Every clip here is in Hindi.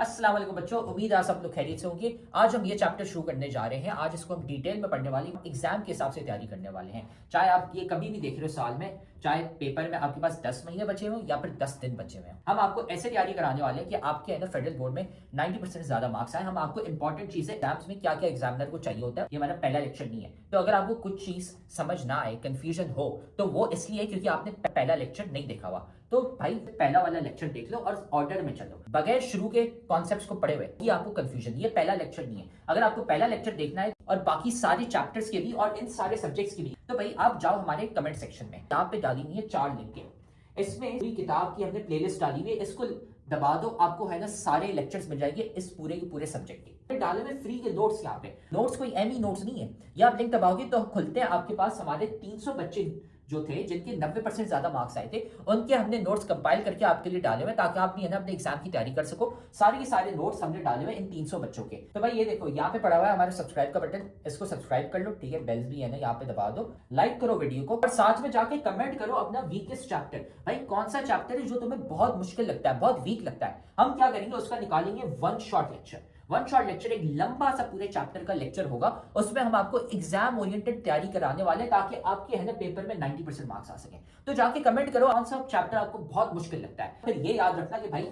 अस्सलाम वालेकुम बच्चों, उम्मीद है आप सब लोग खैरियत से होंगे। आज हम ये चैप्टर शुरू करने जा रहे हैं। आज इसको हम डिटेल में पढ़ने वाले हैं, एग्जाम के हिसाब से तैयारी करने वाले हैं। चाहे आप ये कभी भी देख रहे हो साल में, चाहे पेपर में आपके पास 10 महीने बचे हों या फिर 10 दिन बचे हुए हैं, हम आपको ऐसे तैयारी कराने वाले हैं कि आपके अंदर फेडरल बोर्ड में 90% से ज्यादा मार्क्स आए। हम आपको इंपॉर्टेंट चीजें एग्जाम्स में क्या क्या एग्जामिनर को चाहिए होता है, ये हमारा पहला लेक्चर नहीं है। तो अगर आपको कुछ चीज समझ ना आए, कंफ्यूजन हो, तो वो इसलिए क्योंकि आपने पहला लेक्चर नहीं देखा हुआ। तो भाई पहला वाला लेक्चर देख लो और ऑर्डर में चलो, बगैर शुरू के कॉन्सेप्ट्स को पढ़े हुए ये आपको कंफ्यूजन, ये पहला लेक्चर नहीं है। अगर आपको पहला लेक्चर देखना है और बाकी सारे चैप्टर्स के भी और इन सारे सब्जेक्ट्स के भी, तो भाई आप जाओ हमारे कमेंट सेक्शन में, यहाँ पे डाली हुई है 4 लिंकें। इसमें पूरी किताब की हमने प्लेलिस्ट डाली हुई है, इसको दबा दो, आपको है ना सारे लेक्चर्स मिल जाएंगे इस पूरे के पूरे सब्जेक्ट के। डाले हुए फ्री के नोट्स, यहाँ पे नोट्स कोई एम नोट्स नहीं है। ये आप लिंक दबाओगे तो खुलते हैं, आपके पास हमारे 300 बच्चे जो थे जिनके 90% ज्यादा मार्क्स आए थे, उनके हमने नोट्स कंपाइल करके आपके लिए डाले हुए, ताकि आप भी है ना अपने एग्जाम की तैयारी कर सको। सारे के सारे नोट्स हमने डाले हुए इन 300 बच्चों के। तो भाई ये देखो यहाँ पे पड़ा हुआ है हमारे सब्सक्राइब का बटन, इसको सब्सक्राइब कर लो, ठीक है। बेल्स भी है ना यहाँ पे दबा दो, लाइक करो वीडियो को और साथ में जाके कमेंट करो अपना वीकेस्ट चैप्टर। भाई कौन सा चैप्टर है जो तुम्हें बहुत मुश्किल लगता है, बहुत वीक लगता है, हम क्या करेंगे उसका निकालेंगे one shot lecture. One shot lecture एक लंबा सा पूरे चैप्टर का लेक्चर होगा, उसमें हम आपको एग्जाम ओरिएंटेड तैयारी कराने वाले हैं, ताकि आपके है ना पेपर में 90% मार्क्स आ सके। तो जाके कमेंट करो कौन सा चैप्टर आपको बहुत मुश्किल लगता है। फिर ये याद रखना कि भाई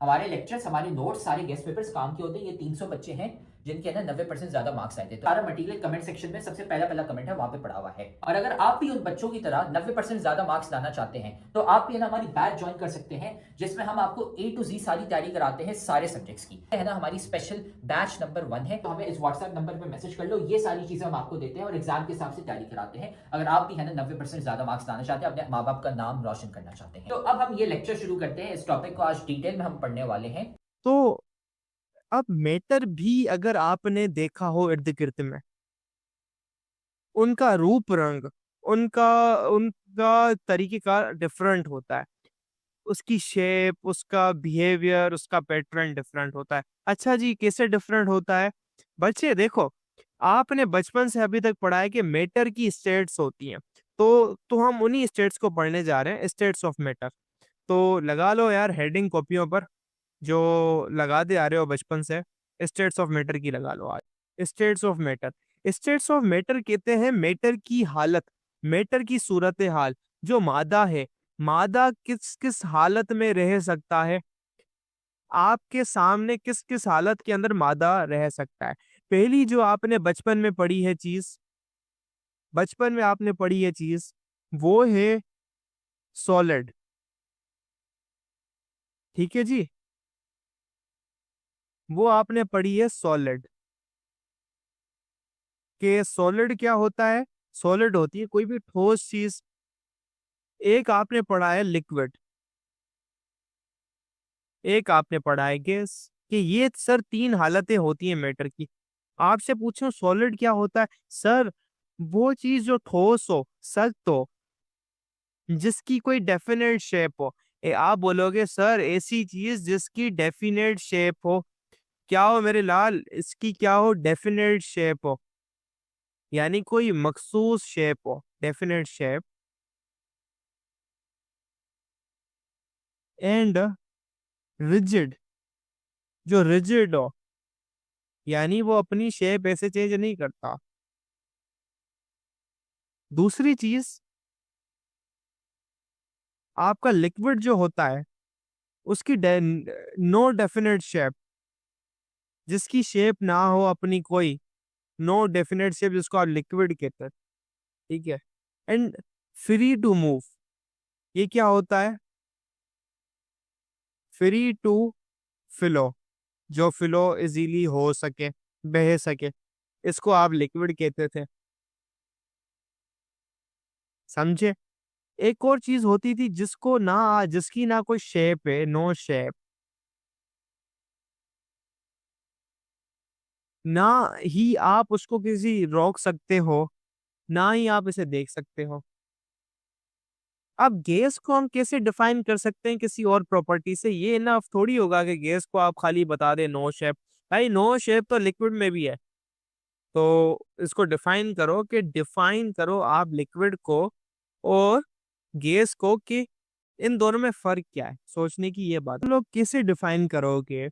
हमारे लेक्चर्स, हमारे नोट्स, सारे गेस्ट पेपर्स काम के होते हैं। ये 300 बच्चे हैं जिनके ना 90% ज्यादा मार्क्स आए थे। तो सारा मटेरियल कमेंट सेक्शन में सबसे पहला कमेंट है वहां पे पड़ा हुआ है। और अगर आप भी उन बच्चों की तरह 90% ज्यादा मार्क्स लाना चाहते हैं, तो आप भी ना हमारी बैच ज्वाइन कर सकते हैं, जिसमें हम आपको A to Z सारी तैयारी कराते हैं सारे सब्जेक्ट्स की, है ना। हमारी स्पेशल बैच नंबर 1 है, तो हमें इस व्हाट्सएप नंबर पर मैसेज कर लो। ये सारी चीजें हम आपको देते हैं और एग्जाम के हिसाब से तैयारी कराते हैं। अगर आप भी है ना 90% ज्यादा मार्क्स लाना चाहते हैं, अपने माँ बाप का नाम रोशन करना चाहते हैं। तो अब हम ये लेक्चर शुरू करते हैं। इस टॉपिक को आज डिटेल में हम पढ़ने वाले हैं। तो अब मेटर भी अगर आपने देखा हो इर्द गिर्द में, उनका रूप रंग, उनका उनका तरीकेकार डिफरेंट होता है। उसकी शेप, उसका बिहेवियर, उसका पैटर्न डिफरेंट होता है। अच्छा जी, कैसे डिफरेंट होता है? बच्चे देखो, आपने बचपन से अभी तक पढ़ा है कि मेटर की स्टेट्स होती हैं। तो हम उन्हीं स्टेट्स को पढ़ने जा रहे हैं, स्टेट्स ऑफ मेटर। तो लगा लो यार हेडिंग कॉपियों पर, जो लगाते आ रहे हो बचपन से, स्टेट्स ऑफ मैटर की लगा लो आज। States of matter, states of matter कहते हैं मैटर की हालत, मैटर की सूरत हाल। जो मादा है, मादा किस किस हालत में रह सकता है, आपके सामने किस किस हालत के अंदर मादा रह सकता है। पहली जो आपने बचपन में पढ़ी है चीज, बचपन में आपने पढ़ी है चीज, वो है सॉलिड। ठीक है जी, वो आपने पढ़ी है सॉलिड। कि सॉलिड क्या होता है? सॉलिड होती है कोई भी ठोस चीज। एक आपने पढ़ा है लिक्विड, एक आपने पढ़ा है गैस। कि ये सर 3 हालतें होती हैं मैटर की। आपसे पूछूं सॉलिड क्या होता है? सर वो चीज जो ठोस हो, सख्त हो, जिसकी कोई डेफिनेट शेप हो। आप बोलोगे सर ऐसी चीज जिसकी डेफिनेट शेप हो, क्या हो मेरे लाल? इसकी क्या हो? डेफिनेट शेप हो, यानी कोई मखसूस शेप हो, डेफिनेट शेप। एंड रिजिड, जो रिजिड हो, यानी वो अपनी शेप ऐसे चेंज नहीं करता। दूसरी चीज, आपका लिक्विड जो होता है, उसकी नो डेफिनेट शेप, जिसकी शेप ना हो अपनी कोई, नो डेफिनेट शेप, जिसको आप लिक्विड कहते हैं। ठीक है। एंड फ्री टू मूव, ये क्या होता है? फ्री टू फ्लो, जो फ्लो इजीली हो सके, बह सके, इसको आप लिक्विड कहते थे। समझे? एक और चीज होती थी जिसको ना, जिसकी ना कोई शेप है, नो शेप, ना ही आप उसको किसी रोक सकते हो, ना ही आप इसे देख सकते हो। अब गैस को हम कैसे डिफाइन कर सकते हैं किसी और प्रॉपर्टी से? ये ना थोड़ी होगा कि गैस को आप खाली बता दें नो शेप। भाई नो शेप तो लिक्विड में भी है। तो इसको डिफाइन करो, कि डिफाइन करो आप लिक्विड को और गैस को, कि इन दोनों में फर्क क्या है। सोचने की ये बात, लोग कैसे डिफाइन करोगे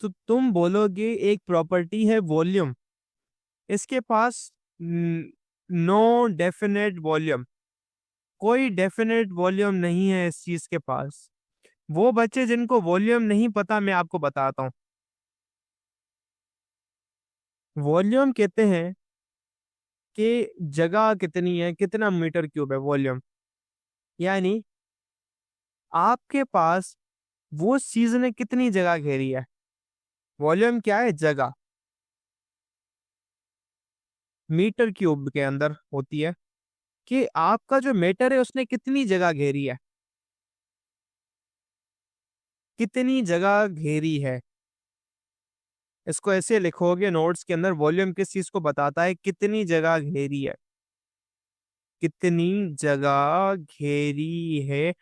तो तुम बोलोगे एक प्रॉपर्टी है वॉल्यूम, इसके पास नो डेफिनेट वॉल्यूम, कोई डेफिनेट वॉल्यूम नहीं है इस चीज के पास। वो बच्चे जिनको वॉल्यूम नहीं पता, मैं आपको बताता हूँ। वॉल्यूम कहते हैं कि जगह कितनी है, कितना मीटर क्यूब है वॉल्यूम। यानी आपके पास वो चीज ने कितनी जगह घेरी है। वॉल्यूम क्या है? जगह। मीटर क्यूब के अंदर होती है कि आपका जो मैटर है उसने कितनी जगह घेरी है, कितनी जगह घेरी है। इसको ऐसे लिखोगे नोट्स के अंदर, वॉल्यूम किस चीज को बताता है? कितनी जगह घेरी है, कितनी जगह घेरी है।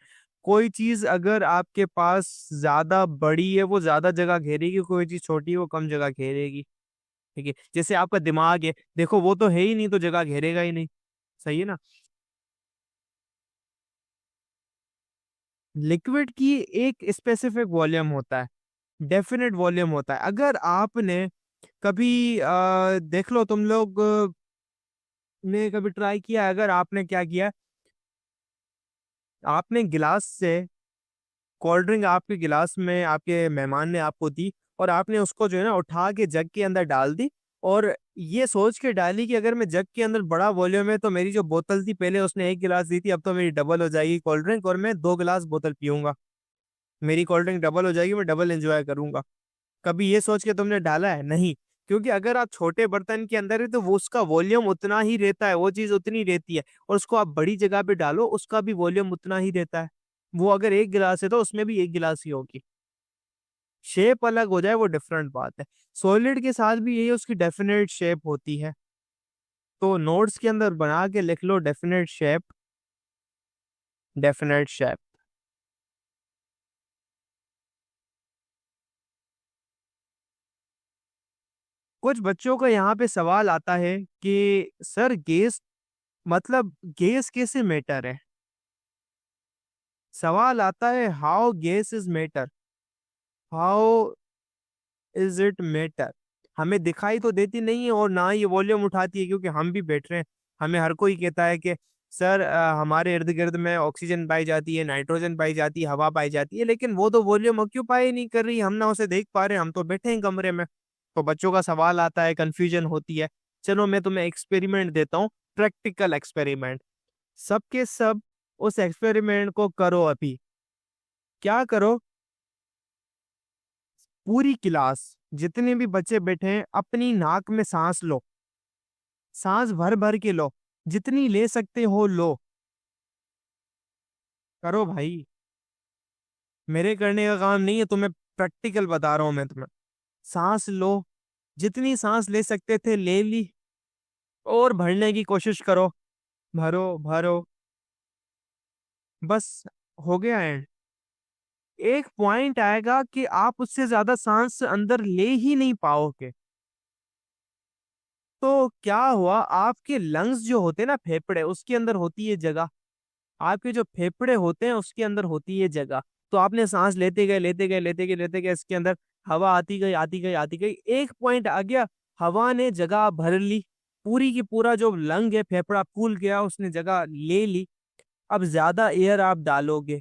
कोई चीज अगर आपके पास ज्यादा बड़ी है वो ज्यादा जगह घेरेगी, कोई चीज छोटी है वो कम जगह घेरेगी। ठीक है, जैसे आपका दिमाग है, देखो वो तो है ही नहीं तो जगह घेरेगा ही नहीं। सही है ना। लिक्विड की एक स्पेसिफिक वॉल्यूम होता है, डेफिनेट वॉल्यूम होता है। अगर आपने कभी देख लो, तुम लोग ने कभी ट्राई किया है, अगर आपने क्या किया, आपने गिलास से कोल्ड ड्रिंक आपके गिलास में आपके मेहमान ने आपको दी, और आपने उसको जो है ना उठा के जग के अंदर डाल दी, और ये सोच के डाली कि अगर मैं जग के अंदर बड़ा वॉल्यूम है तो मेरी जो बोतल थी, पहले उसने एक गिलास दी थी, अब तो मेरी डबल हो जाएगी कोल्ड ड्रिंक और मैं 2 गिलास बोतल पीऊंगा। मेरी कोल्ड ड्रिंक डबल हो जाएगी, मैं डबल एंजॉय करूंगा। कभी ये सोच के तुमने डाला है? नहीं। क्योंकि अगर आप छोटे बर्तन के अंदर है तो वो उसका वॉल्यूम उतना ही रहता है, वो चीज उतनी रहती है, और उसको आप बड़ी जगह पे डालो उसका भी वॉल्यूम उतना ही रहता है। वो अगर एक गिलास है तो उसमें भी एक गिलास ही होगी। शेप अलग हो जाए वो डिफरेंट बात है। सॉलिड के साथ भी यही उसकी डेफिनेट शेप होती है। तो नोट्स के अंदर बना के लिख लो डेफिनेट शेप, डेफिनेट शेप। कुछ बच्चों का यहाँ पे सवाल आता है कि सर गैस, मतलब गैस कैसे मैटर है। सवाल आता है how gas is matter, how is it matter. हमें दिखाई तो देती नहीं है और ना ही वॉल्यूम उठाती है, क्योंकि हम भी बैठ रहे हैं। हमें हर कोई कहता है कि सर हमारे इर्द गिर्द में ऑक्सीजन पाई जाती है, नाइट्रोजन पाई जाती है, हवा पाई जाती है, लेकिन वो तो वॉल्यूम ऑक्यूपाई नहीं कर रही, हम ना उसे देख पा रहे हैं, हम तो बैठे हैं कमरे में। तो बच्चों का सवाल आता है, कंफ्यूजन होती है। चलो मैं तुम्हें एक्सपेरिमेंट देता हूँ, प्रैक्टिकल एक्सपेरिमेंट। सबके सब उस एक्सपेरिमेंट को करो अभी। क्या करो? पूरी क्लास, जितने भी बच्चे बैठे हैं, अपनी नाक में सांस लो, सांस भर भर के लो, जितनी ले सकते हो लो। करो भाई, मेरे करने का काम नहीं है, तुम्हें प्रैक्टिकल बता रहा हूं मैं तुम्हें। सांस लो, जितनी सांस ले सकते थे ले ली, और भरने की कोशिश करो। भरो भरो, बस हो गया एंड। एक पॉइंट आएगा कि आप उससे ज्यादा सांस अंदर ले ही नहीं पाओगे। तो क्या हुआ, आपके लंग्स जो होते हैं ना, फेफड़े, उसके अंदर होती है जगह। आपके जो फेफड़े होते हैं उसके अंदर होती है जगह। तो आपने सांस लेते गए लेते गए लेते गए लेते गए, इसके अंदर हवा आती गई आती गई आती गई, एक पॉइंट आ गया, हवा ने जगह भर ली, पूरी की पूरा जो लंग है, फेफड़ा फूल गया, उसने जगह ले ली। अब ज्यादा एयर आप डालोगे,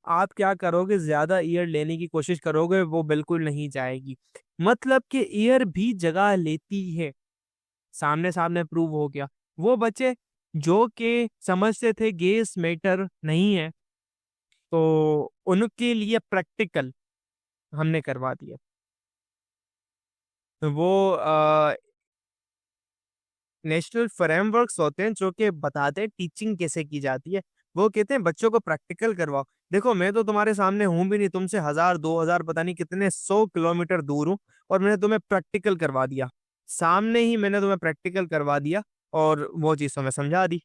आप क्या करोगे, ज्यादा एयर लेने की कोशिश करोगे, वो बिल्कुल नहीं जाएगी। मतलब कि एयर भी जगह लेती है। सामने सामने प्रूव हो गया। वो बच्चे जो कि समझते थे गैस मैटर नहीं है, तो उनके लिए प्रैक्टिकल हमने करवा दिया। तो वो नेशनल फ्रेमवर्क्स होते हैं जो कि बताते हैं टीचिंग कैसे की जाती है। वो कहते हैं बच्चों को प्रैक्टिकल करवाओ। देखो मैं तो तुम्हारे सामने हूं भी नहीं, तुमसे 1000 2000 पता नहीं कितने 100 किलोमीटर दूर हूं, और मैंने तुम्हें प्रैक्टिकल करवा दिया। सामने ही मैंने तुम्हें प्रैक्टिकल करवा दिया, और वो चीज़ तुम्हें समझा दी।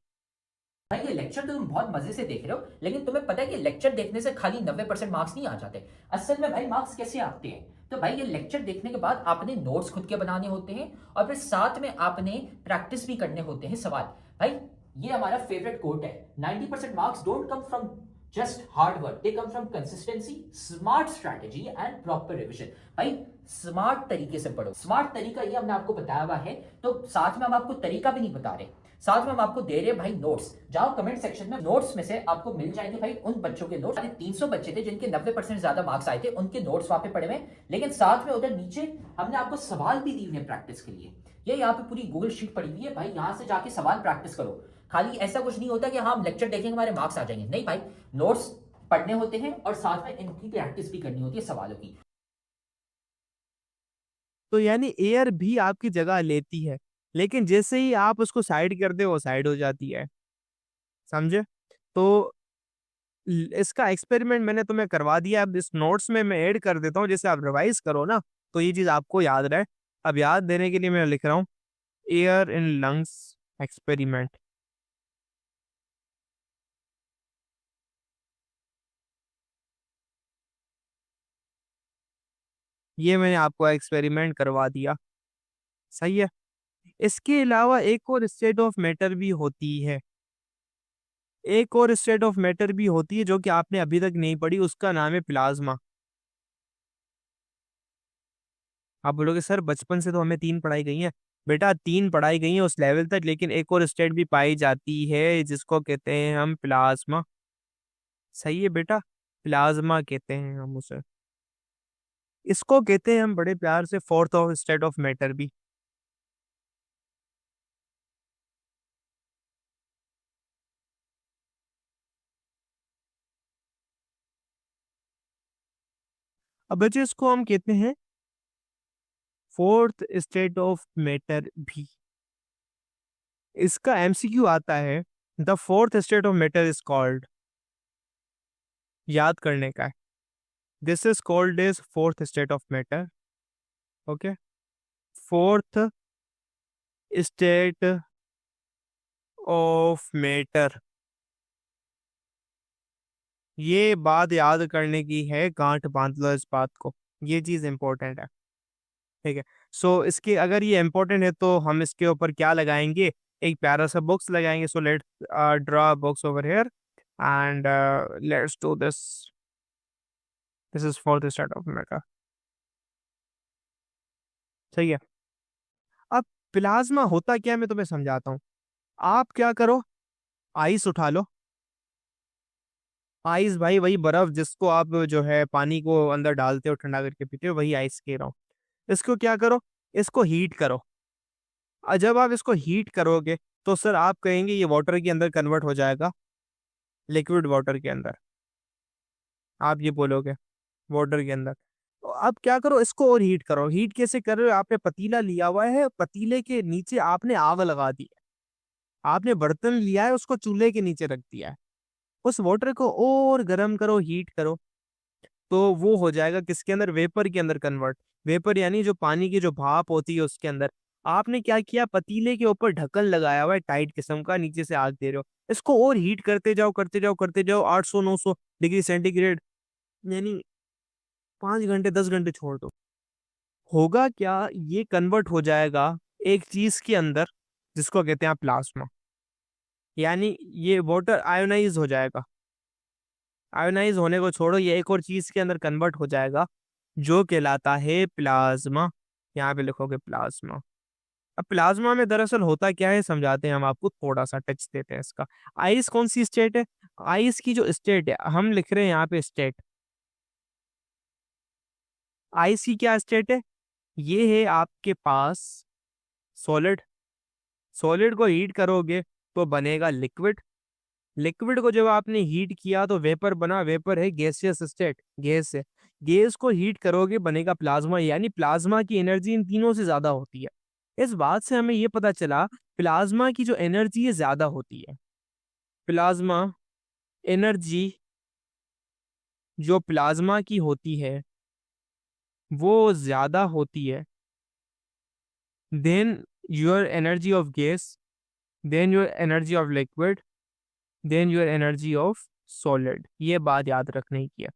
भाई ये लेक्चर तो तुम बहुत मजे से देख रहे हो, लेकिन तुम्हें पता है कि लेक्चर देखने से खाली 90% मार्क्स नहीं आ जाते। असल में भाई मार्क्स कैसे आते हैं? तो भाई ये लेक्चर देखने के बाद आपने नोट्स खुद के बनाने होते हैं, और फिर साथ में आपने प्रैक्टिस भी करने होते हैं सवाल। भाई ये हमारा फेवरेट कोट है, 90% marks don't come from just hard work, they come from consistency, smart strategy and proper revision. भाई स्मार्ट तरीके से पढ़ो। स्मार्ट तरीका ये हमने आपको बताया हुआ है, तो साथ में हम आपको तरीका भी नहीं बता रहे, साथ में हम आपको दे रहे भाई नोट्स। जाओ कमेंट सेक्शन में, नोट्स में से आपको मिल जाएंगे भाई उन बच्चों के नोट्स। 300 बच्चे थे जिनके 90% ज्यादा मार्क्स आए थे, उनके नोट्स वहां पे पड़े हुए, लेकिन साथ में उधर नीचे हमने आपको सवाल भी दिए हुए प्रैक्टिस के लिए। ये यहाँ पे पूरी गूगल शीट पड़ी हुई है भाई, यहाँ से जाके सवाल प्रैक्टिस करो। खाली ऐसा कुछ नहीं होता कि हाँ हम लेक्चर देखेंगे हमारे मार्क्स आ जाएंगे, नहीं भाई, नोट्स पढ़ने होते हैं और साथ में इनकी प्रैक्टिस भी करनी होती है सवालों की। तो यानी एयर भी आपकी जगह लेती है, लेकिन जैसे ही आप उसको साइड कर दे वो साइड हो जाती है, समझे? तो इसका एक्सपेरिमेंट मैंने तुम्हें करवा दिया, अब इस नोट्स में मैं ऐड कर देता हूँ, जैसे आप रिवाइज करो ना तो ये चीज आपको याद रहे। अब याद देने के लिए मैं लिख रहा हूँ एयर इन लंग्स एक्सपेरिमेंट। ये मैंने आपको एक्सपेरिमेंट करवा दिया, सही है। इसके अलावा एक और स्टेट ऑफ मैटर भी होती है, एक और स्टेट ऑफ मैटर भी होती है जो कि आपने अभी तक नहीं पढ़ी, उसका नाम है प्लाज्मा। आप बोलोगे सर बचपन से तो हमें 3 पढ़ाई गई है। बेटा 3 पढ़ाई गई है उस लेवल तक, लेकिन एक और स्टेट भी पाई जाती है जिसको कहते हैं हम प्लाज्मा। सही है बेटा, प्लाज्मा कहते हैं हम उसे। इसको कहते हैं हम बड़े प्यार से fourth of state of matter भी। अब बच्चे इसको हम कहते हैं फोर्थ स्टेट ऑफ मैटर भी। इसका एमसीक्यू आता है, the fourth state of matter is called, याद करने का है, this is called is fourth state of matter. Okay, fourth state of matter, ये बात याद करने की है, गांठ बांध लो इस बात को, ये चीज इंपॉर्टेंट है, ठीक है। सो इसके अगर ये इंपॉर्टेंट है तो हम इसके ऊपर क्या लगाएंगे, एक प्यारा सा बॉक्स लगाएंगे। So let draw box over here and let's do this, this is for the start of matter, सही है। अब प्लाज्मा होता क्या है मैं तुम्हें समझाता हूँ। आप क्या करो, आइस उठा लो, आइस भाई वही बर्फ जिसको आप जो है पानी को अंदर डालते हो ठंडा करके पीते हो, वही आइस कह रहा हूँ। इसको क्या करो, इसको हीट करो। और जब आप इसको हीट करोगे तो सर आप कहेंगे ये वाटर के अंदर कन्वर्ट हो जाएगा, लिक्विड वाटर के अंदर, आप ये बोलोगे वाटर के अंदर। तो अब क्या करो, इसको और हीट करो। हीट कैसे कर रहे हो, आपने पतीला लिया हुआ है, पतीले के नीचे आपने आग लगा दी है, आपने बर्तन लिया है उसको चूल्हे के नीचे रख दिया है, उस वाटर को और गर्म करो, हीट करो, तो वो हो जाएगा किसके अंदर, वेपर के अंदर कन्वर्ट। वेपर यानी जो पानी की जो भाप होती है उसके अंदर। आपने क्या किया, पतीले के ऊपर ढक्कन लगाया हुआ है टाइट किस्म का, नीचे से आग दे रहे हो, इसको और हीट करते जाओ करते जाओ करते जाओ, 800 900 डिग्री सेंटीग्रेड, यानी 5 घंटे 10 घंटे छोड़ दो। होगा क्या, ये कन्वर्ट हो जाएगा एक चीज के अंदर जिसको कहते हैं प्लाज्मा, यानी ये वाटर आयोनाइज हो जाएगा। आयोनाइज होने को छोड़ो, ये एक और चीज के अंदर कन्वर्ट हो जाएगा जो कहलाता है प्लाज्मा। यहाँ पे लिखोगे प्लाज्मा। अब प्लाज्मा में दरअसल होता क्या है समझाते हैं हम आपको, थोड़ा सा टच देते हैं इसका। आइस कौन सी स्टेट है, आइस की जो स्टेट है हम लिख रहे हैं यहाँ पे स्टेट, आइस की क्या स्टेट है, ये है आपके पास सॉलिड। सॉलिड को हीट करोगे तो बनेगा लिक्विड। लिक्विड को जब आपने हीट किया तो वेपर बना, वेपर है गैसियस स्टेट, गैस है। गैस को हीट करोगे बनेगा प्लाज्मा, यानी प्लाज्मा की एनर्जी इन तीनों से ज्यादा होती है। इस बात से हमें ये पता चला प्लाज्मा की जो एनर्जी है ज्यादा होती है। प्लाज्मा एनर्जी जो प्लाज्मा की होती है वो ज्यादा होती है then your energy of gas, then your energy of liquid, then your energy of solid. ये बात याद रखने की है।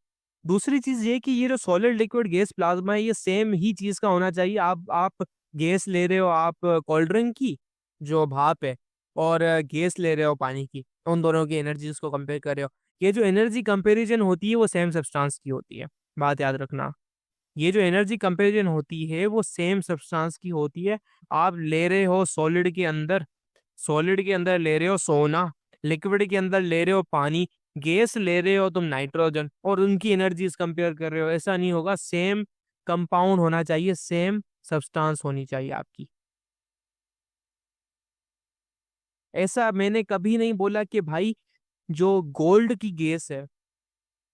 दूसरी चीज ये कि ये जो सॉलिड लिक्विड गैस प्लाज्मा है ये सेम ही चीज का होना चाहिए। आप गैस ले रहे हो, आप कोल्ड ड्रिंक की जो भाप है, और गैस ले रहे हो पानी की, उन दोनों की एनर्जीज को कंपेयर कर रहे हो, ये जो एनर्जी कंपेरिजन होती है वो सेम सब्सटेंस की होती है, बात याद रखना। ये जो एनर्जी कंपेरिजन होती है वो सेम सब्सटेंस की होती है। आप ले रहे हो सॉलिड के अंदर ले रहे हो सोना, लिक्विड के अंदर ले रहे हो पानी, गैस ले रहे हो तुम नाइट्रोजन, और उनकी एनर्जीज कंपेयर कर रहे हो। ऐसा नहीं होगा, सेम कंपाउंड होना चाहिए, सेम सब्सटेंस होनी चाहिए आपकी। ऐसा मैंने कभी नहीं बोला कि भाई जो गोल्ड की गैस है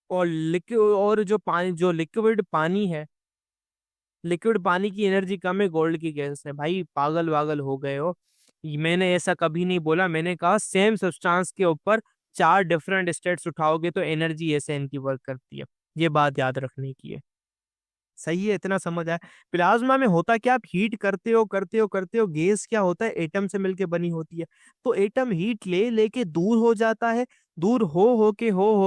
और लिक्विड और जो लिक्विड पानी है, लिक्विड पानी की एनर्जी कम है गोल्ड की गैस है। भाई पागल वागल हो गए हो। मैंने ऐसा कभी नहीं बोला। मैंने कहा सेम सब्सटेंस के ऊपर चार डिफरेंट स्टेट्स उठाओगे तो एनर्जी ऐसे इनकी वर्क करती है। ये बात याद रखने की है। सही है, इतना समझ आया। प्लाज्मा में होता क्या, आप हीट करते हो गैस क्या होता है, एटम से मिलके बनी होती है। तो एटम हीट ले लेके दूर हो जाता है, दूर हो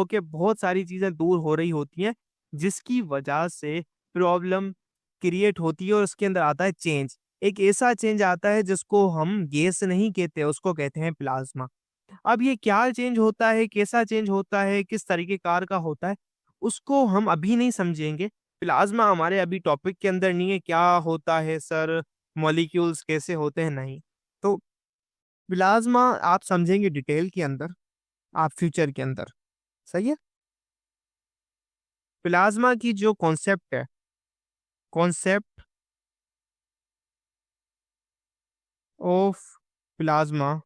के बहुत सारी चीजें दूर हो रही होती हैं, जिसकी वजह से प्रॉब्लम क्रिएट होती है और उसके अंदर आता है चेंज। एक ऐसा चेंज आता है जिसको हम गैस नहीं कहते, उसको कहते हैं प्लाज्मा। अब ये क्या चेंज होता है, कैसा चेंज होता है, किस तरीके कार का होता है, उसको हम अभी नहीं समझेंगे। प्लाज्मा हमारे अभी टॉपिक के अंदर नहीं है। क्या होता है सर, मॉलिक्यूल्स कैसे होते हैं, नहीं। तो प्लाज्मा आप समझेंगे डिटेल के अंदर, आप फ्यूचर के अंदर। सही है। प्लाज्मा की जो कॉन्सेप्ट है, concept of plasma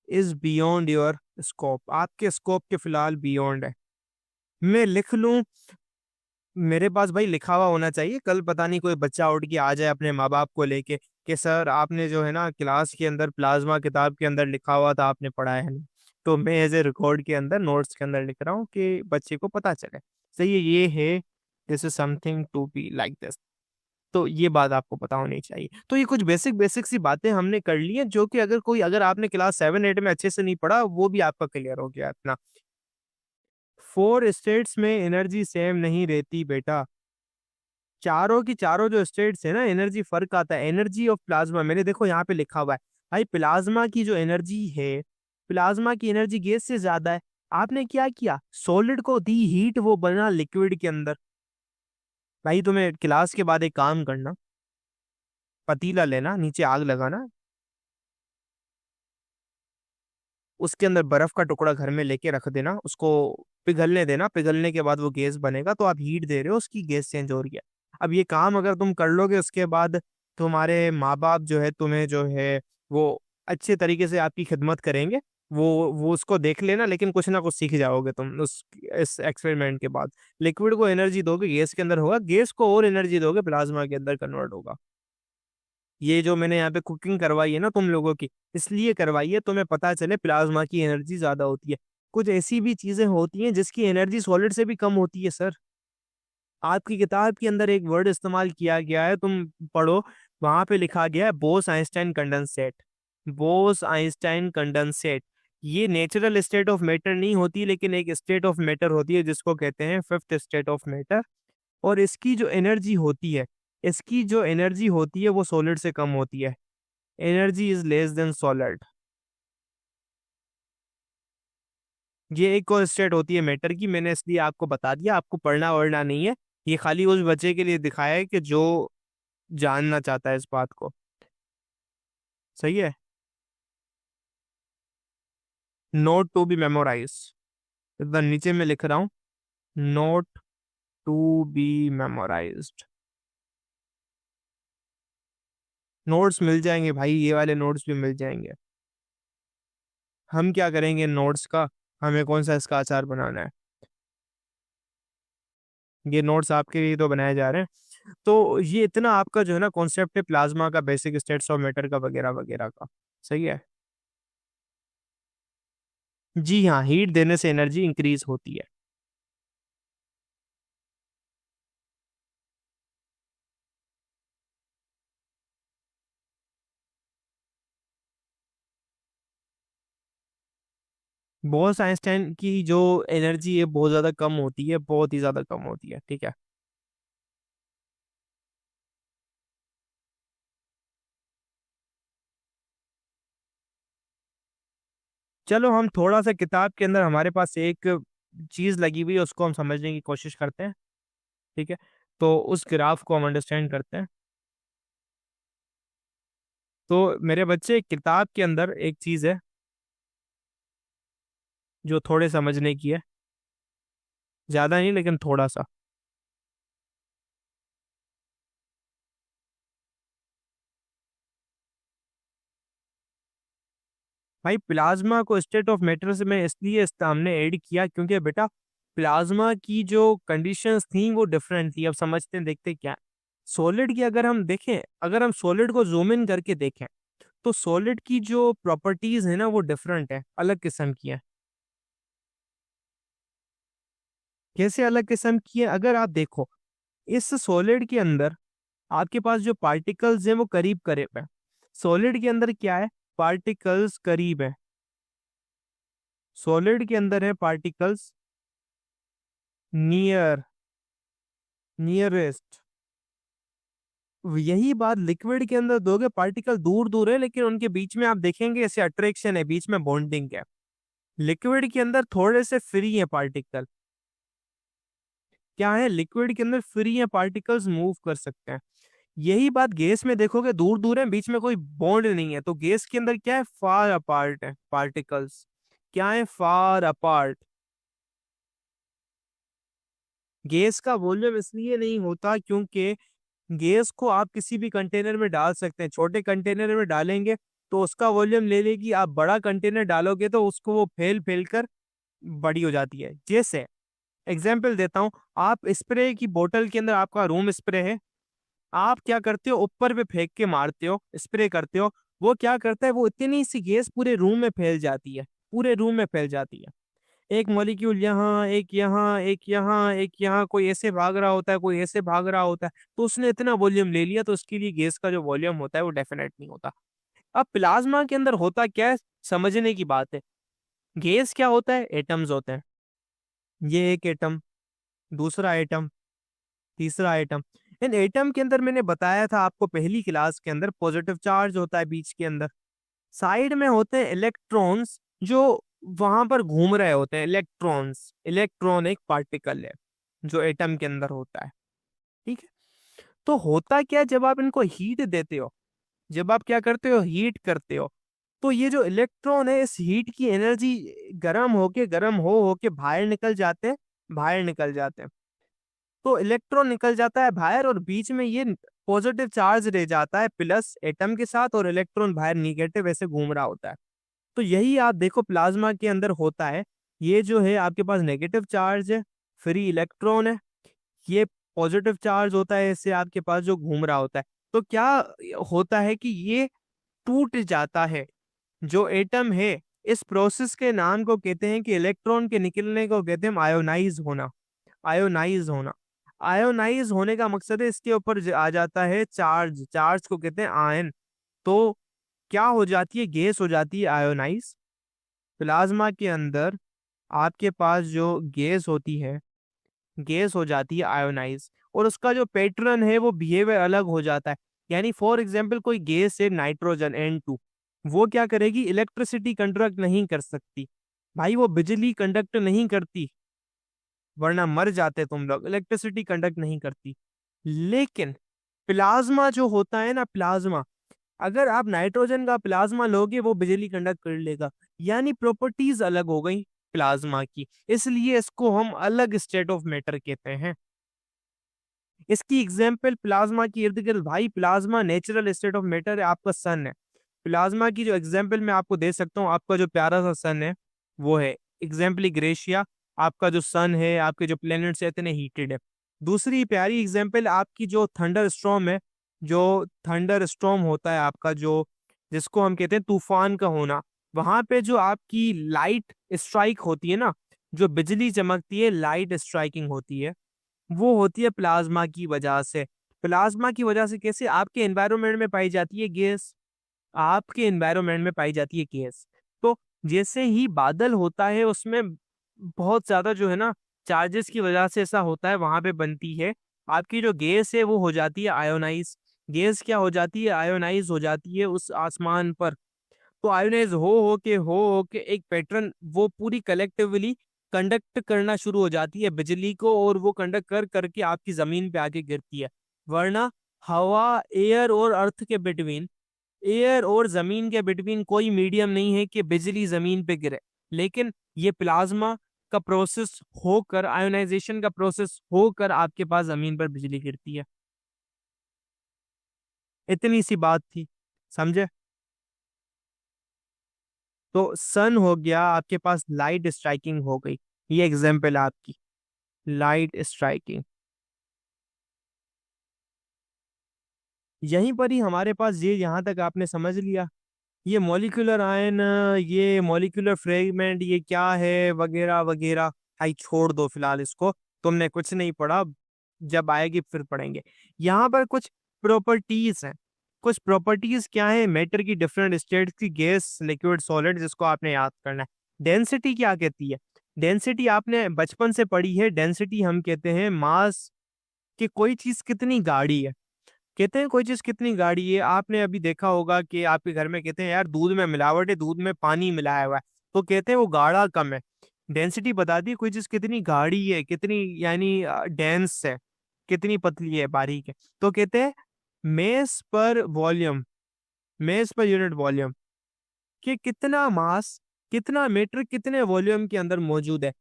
is beyond your scope, आपके स्कोप के फिलहाल बियॉन्ड है। मैं लिख लूं, मेरे पास भाई लिखा हुआ होना चाहिए। कल पता नहीं कोई बच्चा उठ के आ जाए अपने माँ बाप को लेके कि सर आपने जो है ना क्लास के अंदर प्लाज्मा किताब के अंदर लिखा हुआ था, आपने पढ़ा है नहीं। तो मैं एज ए रिकॉर्ड के अंदर नोट्स के अंदर लिख रहा हूँ कि बच्चे को पता चले। सही है, ये है, this is something to be like this. तो ये बात आपको पता होनी चाहिए। तो ये कुछ बेसिक बेसिक सी बातें हमने कर ली हैं, जो कि अगर आपने क्लास 7 8 में अच्छे से नहीं पढ़ा, वो भी आपका क्लियर हो गया इतना। 4 स्टेट्स में एनर्जी सेम नहीं रहती बेटा। चारों की चारों जो स्टेट्स है ना, एनर्जी फर्क आता है। एनर्जी ऑफ प्लाज्मा मैंने देखो यहाँ पे लिखा हुआ है। भाई प्लाज्मा की जो एनर्जी है, प्लाज्मा की एनर्जी गैस से ज्यादा है। आपने क्या किया, सॉलिड को दी हीट, वो बना लिक्विड के अंदर। भाई तुम्हें क्लास के बाद एक काम करना, पतीला लेना, नीचे आग लगाना, उसके अंदर बर्फ का टुकड़ा घर में लेके रख देना, उसको पिघलने देना। पिघलने के बाद वो गैस बनेगा, तो आप हीट दे रहे हो, उसकी गैस चेंज हो रही है। अब ये काम अगर तुम कर लोगे, उसके बाद तुम्हारे माँ बाप जो है तुम्हें जो है वो अच्छे तरीके से आपकी खिदमत करेंगे। वो उसको देख लेना, लेकिन कुछ ना कुछ सीख जाओगे तुम उस इस एक्सपेरिमेंट के बाद। लिक्विड को एनर्जी दोगे, गैस के अंदर होगा, गैस को और एनर्जी दोगे, प्लाज्मा के अंदर कन्वर्ट होगा। ये जो मैंने यहाँ पे कुकिंग करवाई है ना तुम लोगों की, इसलिए करवाई है तुम्हें पता चले प्लाज्मा की एनर्जी ज्यादा होती है। कुछ ऐसी भी चीजें होती हैं जिसकी एनर्जी सॉलिड से भी कम होती है सर। आपकी किताब के अंदर एक वर्ड इस्तेमाल किया गया है, तुम पढ़ो, वहां पे लिखा गया है Bose Einstein condensate. Bose Einstein condensate, ये नेचुरल स्टेट ऑफ मैटर नहीं होती, लेकिन एक स्टेट ऑफ मैटर होती है जिसको कहते हैं फिफ्थ स्टेट ऑफ मैटर। और इसकी जो एनर्जी होती है वो सॉलिड से कम होती है। Energy is less than solid. ये एक और स्टेट होती है मैटर की, मैंने इसलिए आपको बता दिया, आपको पढ़ना वढ़ना नहीं है। ये खाली उस बच्चे के लिए दिखाया है कि जो जानना चाहता है इस बात को। सही है। नोट टू बी मेमोराइज, इधर नीचे में लिख रहा हूँ, note to be memorized. Notes मिल जाएंगे भाई, ये वाले नोट्स भी मिल जाएंगे। हम क्या करेंगे नोट्स का, हमें कौन सा इसका अचार बनाना है। ये नोट्स आपके लिए तो बनाए जा रहे हैं। तो ये इतना आपका जो है ना कॉन्सेप्ट है प्लाज्मा का, बेसिक स्टेट्स ऑफ मैटर का, वगैरह वगैरह का। सही है। जी हाँ, हीट देने से एनर्जी इंक्रीज होती है। बोस आइंस्टाइन की जो एनर्जी है बहुत ज्यादा कम होती है, बहुत ही ज्यादा कम होती है। ठीक है। चलो हम थोड़ा सा किताब के अंदर, हमारे पास एक चीज लगी हुई है उसको हम समझने की कोशिश करते हैं। ठीक है, तो उस ग्राफ को हम अंडरस्टैंड करते हैं। तो मेरे बच्चे, किताब के अंदर एक चीज है जो थोड़े समझने की है, ज्यादा नहीं लेकिन थोड़ा सा। भाई प्लाज्मा को स्टेट ऑफ मैटर से मैं इसलिए इस सामने ऐड किया क्योंकि बेटा प्लाज्मा की जो कंडीशंस थी वो डिफरेंट थी। अब समझते हैं, देखते हैं क्या सॉलिड की अगर हम देखें, अगर हम सॉलिड को जूम इन करके देखें तो सॉलिड की जो प्रॉपर्टीज है ना वो डिफरेंट है, अलग किस्म की है। कैसे अलग किस्म की है? अगर आप देखो इस सॉलिड के अंदर आपके पास जो पार्टिकल्स हैं वो करीब करीब है। सॉलिड के अंदर क्या है? पार्टिकल्स करीब है। सॉलिड के अंदर है पार्टिकल्स नियर, नियरेस्ट। यही बात लिक्विड के अंदर दोगे, पार्टिकल दूर दूर है लेकिन उनके बीच में आप देखेंगे ऐसे अट्रैक्शन है, बीच में बॉन्डिंग है। लिक्विड के अंदर थोड़े से फ्री है पार्टिकल। क्या है? लिक्विड के अंदर फ्री है, पार्टिकल्स मूव कर सकते हैं। यही बात गैस में देखोगे, दूर दूर है, बीच में कोई बॉन्ड नहीं है। तो गैस के अंदर क्या है? फार अपार्ट है पार्टिकल्स। क्या है? Far apart. गैस का वॉल्यूम इसलिए नहीं होता क्योंकि गैस को आप किसी भी कंटेनर में डाल सकते हैं। छोटे कंटेनर में डालेंगे तो उसका वॉल्यूम ले लेगी, आप बड़ा कंटेनर डालोगे तो उसको वो फैल फैल कर बड़ी हो जाती है। जैसे एग्जाम्पल देता हूँ, आप स्प्रे की बोतल के अंदर, आपका रूम स्प्रे है, आप क्या करते हो? ऊपर पे फेंक के मारते हो, स्प्रे करते हो। वो क्या करता है? वो इतनी सी गैस पूरे रूम में फैल जाती है, पूरे रूम में फैल जाती है। एक मॉलिक्यूल यहाँ, एक यहाँ, एक यहाँ, एक यहाँ, कोई ऐसे भाग रहा होता है, कोई ऐसे भाग रहा होता है, तो उसने इतना वॉल्यूम ले लिया, तो उसके लिए गैस का जो वॉल्यूम होता है वो डेफिनेट नहीं होता। अब प्लाज्मा के अंदर होता क्या है, समझने की बात है। गैस क्या होता है? एटम्स होते हैं। ये एक एटम, दूसरा एटम, तीसरा एटम। इन एटम के अंदर मैंने बताया था आपको पहली क्लास के अंदर, पॉजिटिव चार्ज होता है बीच के अंदर। साइड में होते हैं इलेक्ट्रॉन्स जो वहां पर घूम रहे होते हैं। इलेक्ट्रॉन्स, इलेक्ट्रॉन एक पार्टिकल है जो एटम के अंदर होता है। ठीक है, तो होता क्या है, जब आप इनको हीट देते हो, जब आप क्या करते हो? हीट करते हो, तो ये जो इलेक्ट्रॉन है इस हीट की एनर्जी गर्म होके, गर्म हो होके बाहर निकल जाते हैं, बाहर निकल जाते हैं। तो इलेक्ट्रॉन निकल जाता है बाहर और बीच में ये पॉजिटिव चार्ज रह जाता है प्लस एटम के साथ, और इलेक्ट्रॉन बाहर निगेटिव ऐसे घूम रहा होता है। तो यही आप देखो प्लाज्मा के अंदर होता है। ये जो है आपके पास नेगेटिव चार्ज है, फ्री इलेक्ट्रॉन है। ये पॉजिटिव चार्ज होता है इससे आपके पास जो घूम रहा होता है। तो क्या होता है कि ये टूट जाता है, जो एटम है। इस प्रोसेस के नाम को कहते हैं कि इलेक्ट्रॉन के निकलने को कहते हैं आयोनाइज होना। आयोनाइज होना, आयोनाइज होने का मकसद है इसके ऊपर आ जाता है चार्ज, चार्ज को कहते हैं आयन। तो क्या हो जाती है? गैस हो जाती है आयोनाइज। प्लाज्मा के अंदर आपके पास जो गैस होती है, गैस हो जाती है आयोनाइज, और उसका जो पैटर्न है वो बिहेवियर अलग हो जाता है। यानी फॉर एग्जांपल कोई गैस है नाइट्रोजन N2, वो क्या करेगी? इलेक्ट्रिसिटी कंडक्ट नहीं कर सकती। भाई वो बिजली कंडक्ट नहीं करती, वरना मर जाते तुम लोग। इलेक्ट्रिसिटी कंडक्ट नहीं करती। लेकिन प्लाज्मा जो होता है ना, प्लाज्मा, अगर आप नाइट्रोजन का प्लाज्मा लोगे वो बिजली कंडक्ट कर लेगा। यानी प्रॉपर्टीज अलग हो गई प्लाज्मा की, इसलिए इसको हम अलग स्टेट ऑफ मैटर कहते हैं। इसकी एग्जाम्पल प्लाज्मा की इर्द गिर्द, भाई plasma natural state of matter है, आपका सन है। प्लाज्मा की जो एग्जाम्पल मैं आपको दे सकता हूँ, आपका जो प्यारा सा सन है वो है एग्जाम्पली ग्रेशिया। आपका जो सन है, आपके जो प्लेनेट्स है, इतने हीटेड है। दूसरी प्यारी एग्जाम्पल आपकी जो थंडर स्टॉर्म है, जो थंडर स्टॉर्म होता है आपका, जो जिसको हम कहते हैं तूफान का होना, वहां पे जो आपकी लाइट स्ट्राइक होती है ना, जो बिजली चमकती है, लाइट स्ट्राइकिंग होती है, वो होती है प्लाज्मा की वजह से। प्लाज्मा की वजह से कैसे? आपके एनवायरनमेंट में पाई जाती है गैस, आपके एनवायरनमेंट में पाई जाती है गैस। तो जैसे ही बादल होता है उसमें बहुत ज्यादा जो है ना चार्जेस की वजह से ऐसा होता है, वहां पे बनती है आपकी जो गैस है वो हो जाती है आयोनाइज। गैस क्या हो जाती है? आयोनाइज हो जाती है उस आसमान पर। तो आयोनाइज हो के एक पैटर्न वो पूरी कलेक्टिवली कंडक्ट करना शुरू हो जाती है बिजली को, और वो कंडक्ट कर करके आपकी जमीन पे आके गिरती है। वरना हवा, एयर और अर्थ के बिटवीन, एयर और जमीन के बिटवीन कोई मीडियम नहीं है कि बिजली जमीन पे गिरे। लेकिन ये प्लाज्मा का प्रोसेस होकर, आयोनाइजेशन का प्रोसेस होकर आपके पास जमीन पर बिजली गिरती है। इतनी सी बात थी, समझे? तो सन हो गया, आपके पास लाइट स्ट्राइकिंग हो गई, ये एग्जाम्पल है आपकी लाइट स्ट्राइकिंग। यहीं पर ही हमारे पास ये, यहाँ तक आपने समझ लिया ये मॉलिक्यूलर आयन, ये मॉलिक्यूलर फ्रेगमेंट, ये क्या है वगैरह वगैरह। भाई छोड़ दो फिलहाल इसको, तुमने कुछ नहीं पढ़ा, जब आएगी फिर पढ़ेंगे। यहाँ पर कुछ प्रॉपर्टीज हैं। कुछ प्रॉपर्टीज क्या है मैटर की, डिफरेंट स्टेट्स की, गैस, लिक्विड, सॉलिड, जिसको आपने याद करना है। डेंसिटी क्या कहती है? डेंसिटी आपने बचपन से पढ़ी है। डेंसिटी हम कहते हैं मास, कि कोई चीज कितनी गाढ़ी है। कहते हैं कोई चीज कितनी गाढ़ी है, आपने अभी देखा होगा कि आपके घर में कहते हैं यार दूध में मिलावट है, दूध में पानी मिलाया हुआ है, तो कहते हैं वो गाढ़ा कम है। डेंसिटी बताती है कोई चीज कितनी गाढ़ी है, कितनी यानी डेंस है, कितनी पतली है, बारीक है। तो कहते हैं मेस पर volume, mess per unit volume, कि कितना मास, कितना मीटर, कितने वॉल्यूम के अंदर मौजूद है।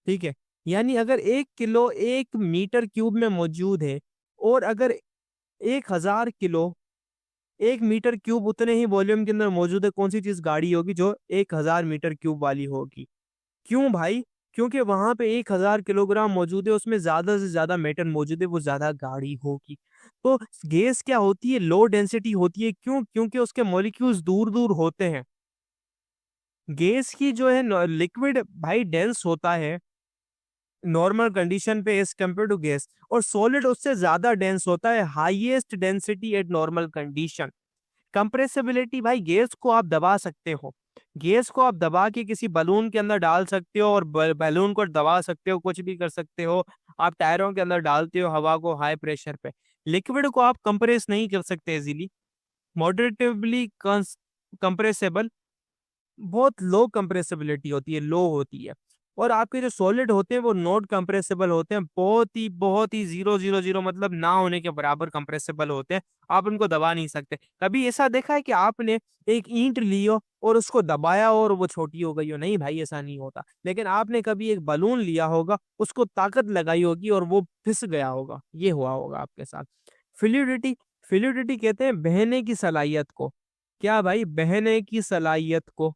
ठीक है, यानी अगर 1 किलो 1 मीटर क्यूब में मौजूद है, और अगर 1000 किलो 1 मीटर क्यूब उतने ही वॉल्यूम के अंदर मौजूद है, कौन सी चीज गाड़ी होगी जो 1000 मीटर क्यूब वाली होगी? क्यों भाई? क्योंकि वहां पे 1000 किलोग्राम मौजूद है, उसमें ज्यादा से ज्यादा मेटल मौजूद है, वो ज्यादा गाढ़ी होगी। तो गैस क्या होती है? लो डेंसिटी होती है। क्यों? क्योंकि उसके मॉलिक्यूल्स दूर दूर होते हैं। गैस की जो है, लिक्विड भाई डेंस होता है नॉर्मल कंडीशन पे एज कम्पेयर टू गैस, और सॉलिड उससे ज्यादा डेंस होता है, highest density at normal condition. Compressibility, भाई गैस को आप दबा सकते हो, गैस को आप दबा के किसी बलून के अंदर डाल सकते हो, और बैलून को दबा सकते हो, कुछ भी कर सकते हो। आप टायरों के अंदर डालते हो हवा को हाई प्रेशर पे। लिक्विड को आप कंप्रेस नहीं कर सकते इजीली, मॉडरेटिवली कंप्रेसेबल, बहुत लो कंप्रेसिबिलिटी होती है, लो होती है। और आपके जो सॉलिड होते हैं वो नॉट कंप्रेसिबल होते हैं, बहुत ही 000 मतलब ना होने के बराबर कंप्रेसिबल होते हैं। आप उनको दबा नहीं सकते। कभी ऐसा देखा है कि आपने एक ईंट ली हो और उसको दबाया और वो छोटी हो गई हो? नहीं भाई, ऐसा नहीं होता। लेकिन आपने कभी एक बलून लिया होगा, उसको ताकत लगाई होगी और वो फिस गया होगा, ये हुआ होगा आपके साथ। फ्लूइडिटी, फ्लूइडिटी कहते हैं बहने की सलाहियत को। क्या भाई? बहने की सलाहियत को,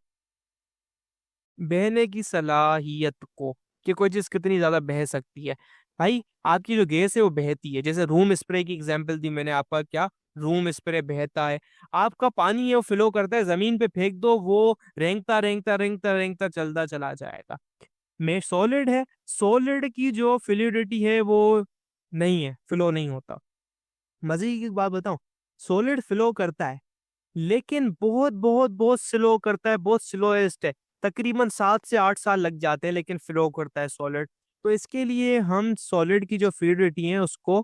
बहने की सलाहियत को, कि कोई चीज कितनी ज्यादा बह सकती है। भाई आपकी जो गैस है वो बहती है, जैसे रूम स्प्रे की एग्जांपल दी मैंने आपका, क्या रूम स्प्रे बहता है। आपका पानी है वो फ्लो करता है, जमीन पे फेंक दो, वो रेंगता रेंगता रेंगता रेंगता चलता चला जाएगा। में सॉलिड है, सॉलिड की जो फ्लूइडिटी है वो नहीं है, फ्लो नहीं होता। मजे की बात बताऊं, सॉलिड फ्लो करता है, लेकिन बहुत बहुत बहुत स्लो करता है, बहुत स्लोएस्ट है। तकरीबन 7 से 8 साल लग जाते हैं, लेकिन फ्लो करता है सॉलिड। तो इसके लिए हम सॉलिड की जो फ्लूइडिटी है उसको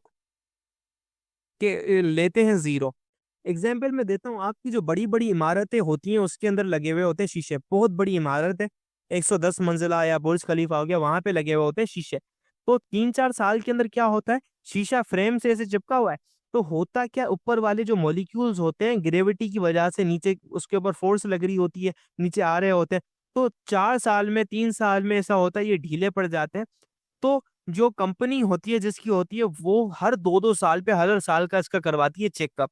के लेते हैं 0। एग्जाम्पल में देता हूँ, आपकी जो बड़ी बड़ी इमारतें होती हैं उसके अंदर लगे हुए होते हैं शीशे। बहुत बड़ी इमारत है, 110 मंजिला या बुर्ज खलीफा हो गया, वहां पे लगे हुए होते हैं शीशे। तो 3-4 साल के अंदर क्या होता है, शीशा फ्रेम से ऐसे चिपका हुआ है, तो होता क्या, ऊपर वाले जो मॉलिक्यूल्स होते हैं ग्रेविटी की वजह से नीचे उसके ऊपर फोर्स लग रही होती है, नीचे आ रहे होते हैं। तो 4 साल में, 3 साल में ऐसा होता है, ये ढीले पड़ जाते हैं। तो जो कंपनी होती है जिसकी होती है, वो हर 2-2 साल पे, हर साल का इसका करवाती है चेकअप।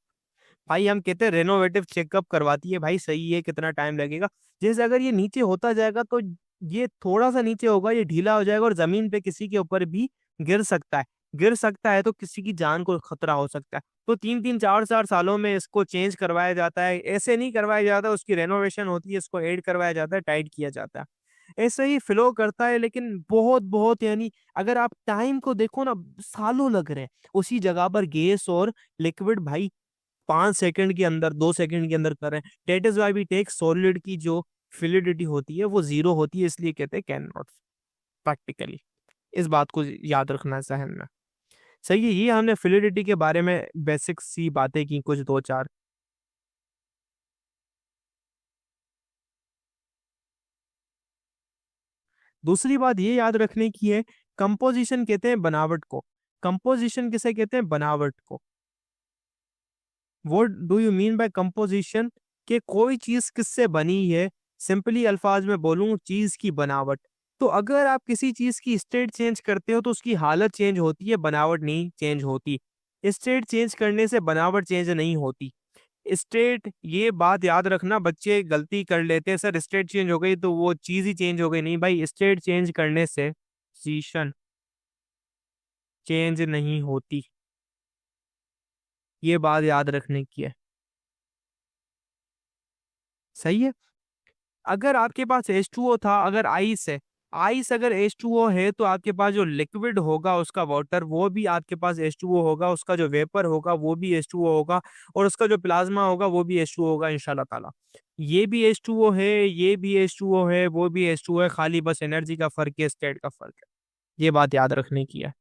भाई हम कहते हैं रेनोवेटिव चेकअप करवाती है। भाई सही है, कितना टाइम लगेगा? जैसे अगर ये नीचे होता जाएगा तो ये थोड़ा सा नीचे होगा, ये ढीला हो जाएगा और जमीन पे किसी के ऊपर भी गिर सकता है। गिर सकता है तो किसी की जान को खतरा हो सकता है। तो 3-3 4-4 सालों में इसको चेंज करवाया जाता है, ऐसे नहीं करवाया जाता, उसकी रेनोवेशन होती है, इसको ऐड करवाया जाता है, टाइट किया जाता है। ऐसे ही फ्लो करता है, लेकिन बहुत बहुत यानी अगर आप टाइम को देखो ना, सालों लग रहे हैं उसी जगह पर गैस और लिक्विड भाई 5 सेकंड के अंदर, 2 सेकंड के अंदर कर रहे हैं। That is why we take solid की जो फ्लूइडिटी होती है वो 0 होती है, इसलिए कहते हैं कैन नॉट प्रैक्टिकली। इस बात को याद रखना है जहन में। सही है, ये हमने फ्लूइडिटी के बारे में बेसिक सी बातें की, कुछ 2-4। दूसरी बात ये याद रखने की है, कंपोजिशन कहते हैं बनावट को। कंपोजिशन किसे कहते हैं? बनावट को। What do you mean by composition? कि कोई चीज किससे बनी है, सिंपली अल्फाज में बोलूं, चीज की बनावट। तो अगर आप किसी चीज की स्टेट चेंज करते हो तो उसकी हालत चेंज होती है, बनावट नहीं चेंज होती। स्टेट चेंज करने से बनावट चेंज नहीं होती। स्टेट, ये बात याद रखना, बच्चे गलती कर लेते हैं, सर स्टेट चेंज हो गई तो वो चीज ही चेंज हो गई। नहीं भाई, स्टेट चेंज करने से पोजीशन चेंज नहीं होती, ये बात याद रखने की है। सही है। अगर आपके पास H2O था, अगर आइस है, आइस अगर H2O है तो आपके पास जो लिक्विड होगा उसका वाटर, वो भी आपके पास H2O होगा, उसका जो वेपर होगा वो भी H2O होगा, और उसका जो प्लाज्मा होगा वो भी H2O होगा इंशाल्लाह ताला। ये भी H2O है, ये भी H2O है, वो भी H2O है, खाली बस एनर्जी का फर्क है, स्टेट का फर्क है। ये बात याद रखने की है।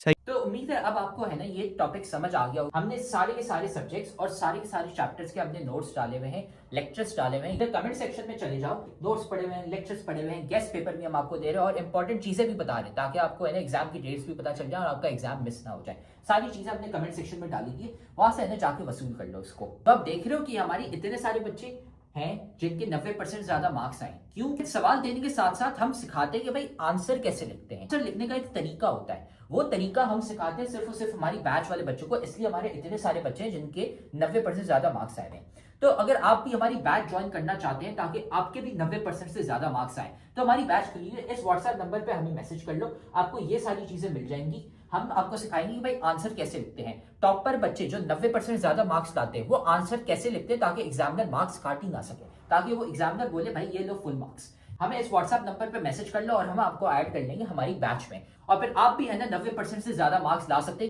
सही। तो उम्मीद है अब आपको है ना ये टॉपिक समझ आ गया होगा। हमने सारे के सारे सब्जेक्ट्स और सारे के सारे चैप्टर्स के अपने नोट्स डाले हुए हैं, लेक्चर्स डाले हुए हैं। इधर कमेंट सेक्शन में चले जाओ, नोट्स पढ़े हुए हैं, लेक्चर्स पढ़े हुए हैं, गेस्ट पेपर भी हम आपको दे रहे हैं और इंपॉर्टेंट चीजें भी बता रहे हैं, ताकि आपको है ना एग्जाम की डेट्स भी पता चल जाए और आपका एग्जाम मिस ना हो जाए। सारी चीजें अपने कमेंट सेक्शन में डाली थी, वहां से है ना जाके वसूल कर लो इसको। तो आप देख रहे हो कि हमारी इतने सारे बच्चे हैं जिनके 90% ज्यादा मार्क्स आए। क्यों? सवाल देने के साथ साथ हम सिखाते हैं कि भाई आंसर कैसे लिखते हैं। आंसर लिखने का एक तरीका होता है, वो तरीका हम सिखाते हैं सिर्फ और सिर्फ हमारी बैच वाले बच्चों को, इसलिए हमारे इतने सारे बच्चे हैं जिनके 90% ज्यादा मार्क्स आए हैं। तो अगर आप भी हमारी बैच ज्वाइन करना चाहते हैं ताकि आपके भी 90% से ज्यादा मार्क्स आए, तो हमारी बैच के लिए इस व्हाट्सएप नंबर पे हमें मैसेज कर लो, आपको ये सारी चीजें मिल जाएंगी। हम आपको सिखाएंगे कि भाई आंसर कैसे लिखते हैं। टॉपर बच्चे जो 90% ज्यादा मार्क्स लाते हैं वो आंसर कैसे लिखते हैं ताकि एग्जामिनर मार्क्स काट ही ना सके, ताकि वो एग्जामिनर बोले भाई ये लो फुल मार्क्स। हमें इस व्हाट्सएप नंबर पे मैसेज कर लो और हम आपको ऐड कर लेंगे हमारी बैच में, और फिर आप भी है ना 90% से ज्यादा मार्क्स ला सकते हैं।